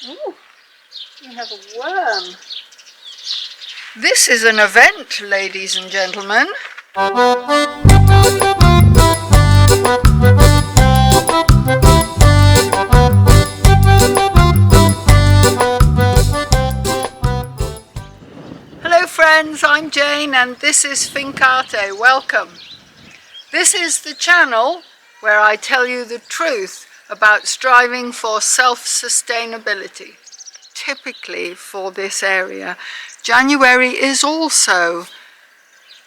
Ooh, we have a worm. This is an event, ladies and gentlemen. Hello friends, I'm Jane and this is Finca. Welcome. This is the channel where I tell you the truth about striving for self-sustainability. Typically for this area, January is also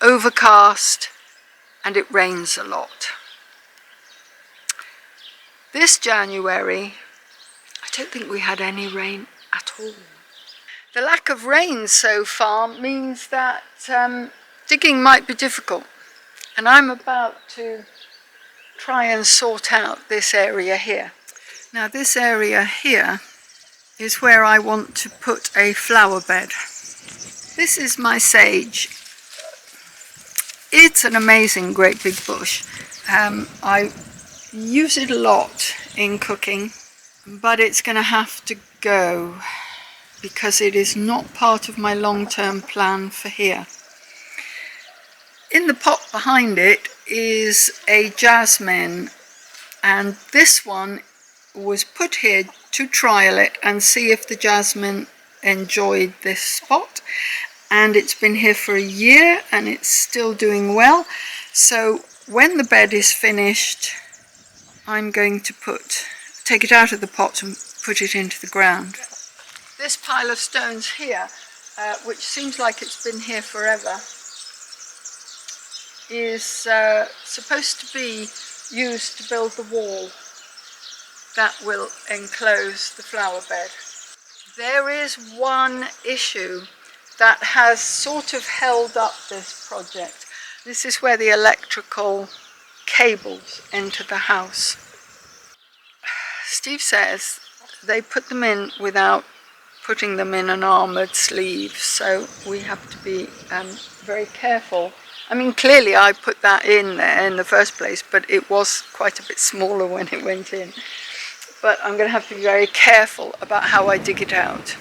overcast and it rains a lot. This January, I don't think we had any rain at all. The lack of rain so far means that digging might be difficult, and I'm about to try and sort out this area here. Now this area here is where I want to put a flower bed. This is my sage. It's an amazing great big bush. I use it a lot in cooking, but it's going to have to go because it is not part of my long-term plan for here. In the pot behind it is a jasmine, and this one was put here to trial it and see if the jasmine enjoyed this spot, and it's been here for a year and it's still doing well. So when the bed is finished, I'm going to take it out of the pot and put it into the ground. This pile of stones here, which seems like it's been here forever, is supposed to be used to build the wall that will enclose the flower bed. There is one issue that has sort of held up this project. This is where the electrical cables enter the house. Steve says they put them in without putting them in an armoured sleeve, so we have to be very careful. I mean, clearly I put that in there in the first place, but it was quite a bit smaller when it went in. But I'm going to have to be very careful about how I dig it out.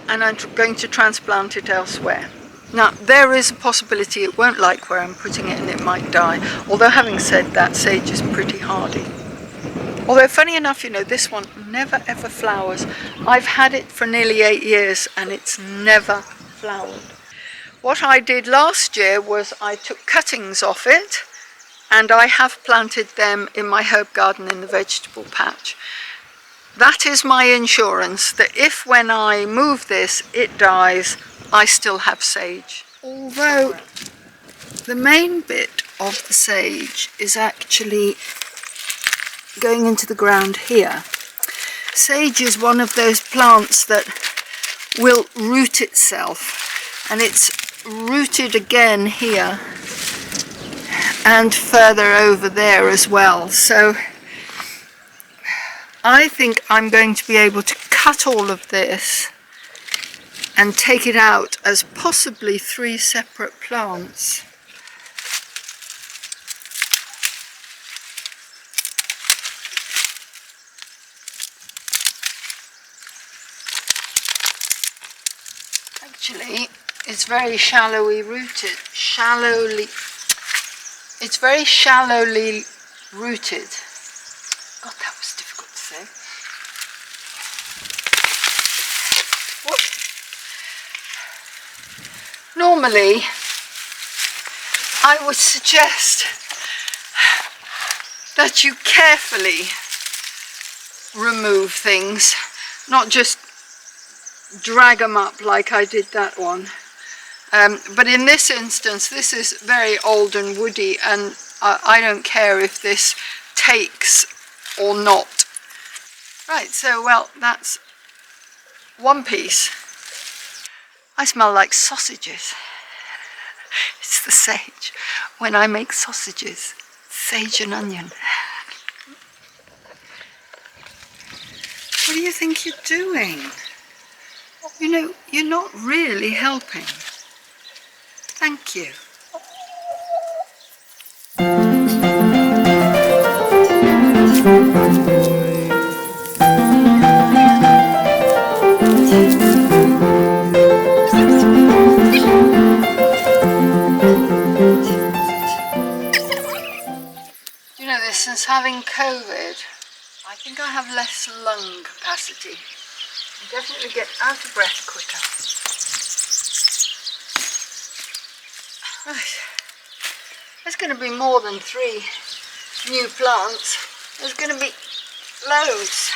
And I'm going to transplant it elsewhere. Now, there is a possibility it won't like where I'm putting it and it might die. Although having said that, sage is pretty hardy. Although funny enough, you know, this one never ever flowers. I've had it for nearly 8 years and it's never flowered. What I did last year was I took cuttings off it and I have planted them in my herb garden in the vegetable patch. That is my insurance that if when I move this it dies, I still have sage. Although the main bit of the sage is actually going into the ground here. Sage is one of those plants that will root itself, and it's rooted again here and further over there as well. So I think I'm going to be able to cut all of this and take it out as possibly 3 separate plants. Actually, it's very shallowly rooted. It's very shallowly rooted. God, that was difficult to say. What? Normally, I would suggest that you carefully remove things, not just drag them up like I did that one. But in this instance, this is very old and woody, and I don't care if this takes or not. Right, so well, that's one piece. I smell like sausages. It's the sage. When I make sausages, sage and onion. What do you think you're doing? You know, you're not really helping. Thank you. having COVID, I think I have less lung capacity. I definitely get out of breath quicker. Right. There's going to be more than 3 new plants. There's going to be loads.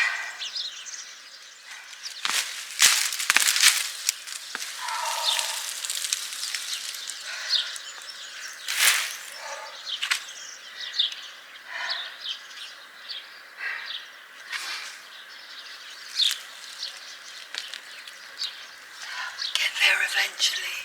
Get there eventually.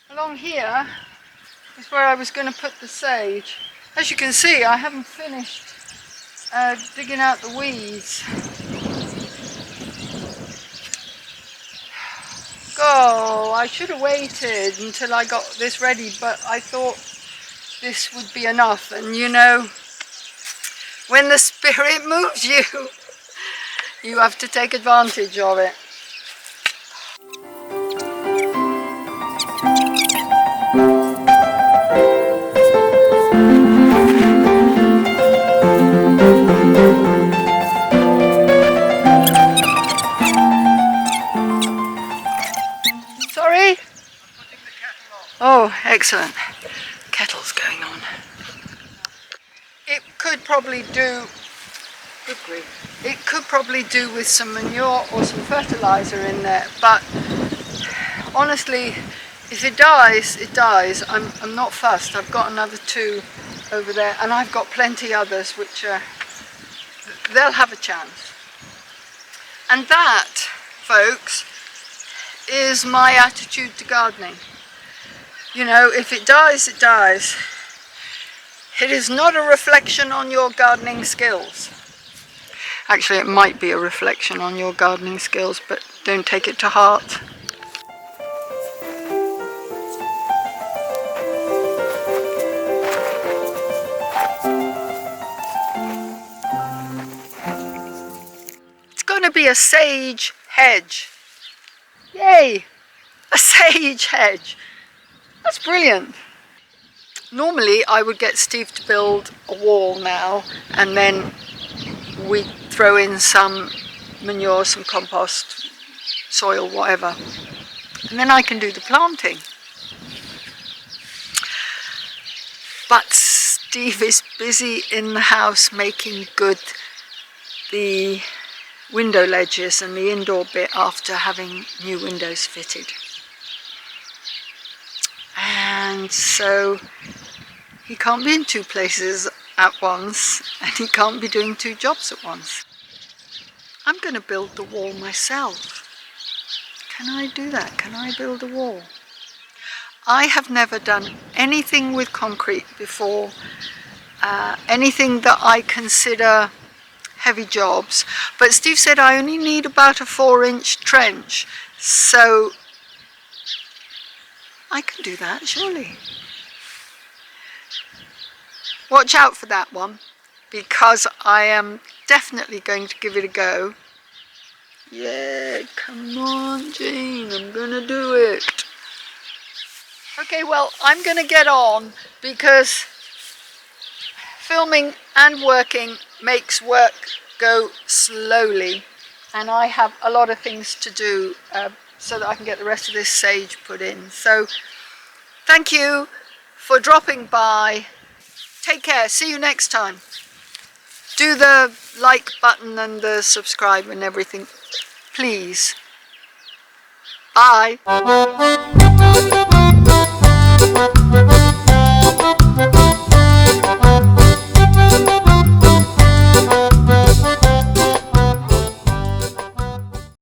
Along here is where I was going to put the sage. As you can see, I haven't finished digging out the weeds. Oh, I should have waited until I got this ready, but I thought this would be enough. And you know, when the spirit moves you, you have to take advantage of it. Sorry? Oh, excellent. Kettle's going on. It could probably do, good grief, it could probably do with some manure or some fertilizer in there, but honestly, if it dies, it dies. I'm not fussed. I've got another 2 over there, and I've got plenty others which they'll have a chance. And that, folks, is my attitude to gardening. You know, if it dies, it dies. It is not a reflection on your gardening skills. Actually, it might be a reflection on your gardening skills, but don't take it to heart. It's going to be a sage hedge. Yay! A sage hedge. That's brilliant. Normally I would get Steve to build a wall now, and then we throw in some manure, some compost, soil, whatever, and then I can do the planting. But Steve is busy in the house making good the window ledges and the indoor bit after having new windows fitted. And so he can't be in 2 places at once, and he can't be doing 2 jobs at once. I'm going to build the wall myself. Can I do that? Can I build a wall? I have never done anything with concrete before, anything that I consider heavy jobs, but Steve said I only need about a 4-inch trench, so I can do that, surely. Watch out for that one, because I am definitely going to give it a go. Yeah, come on, Jane, I'm gonna do it. Okay, well, I'm gonna get on, because filming and working makes work go slowly, and I have a lot of things to do so that I can get the rest of this sage put in. So thank you for dropping by. Take care. See you next time. Do the like button and the subscribe and everything, please. Bye.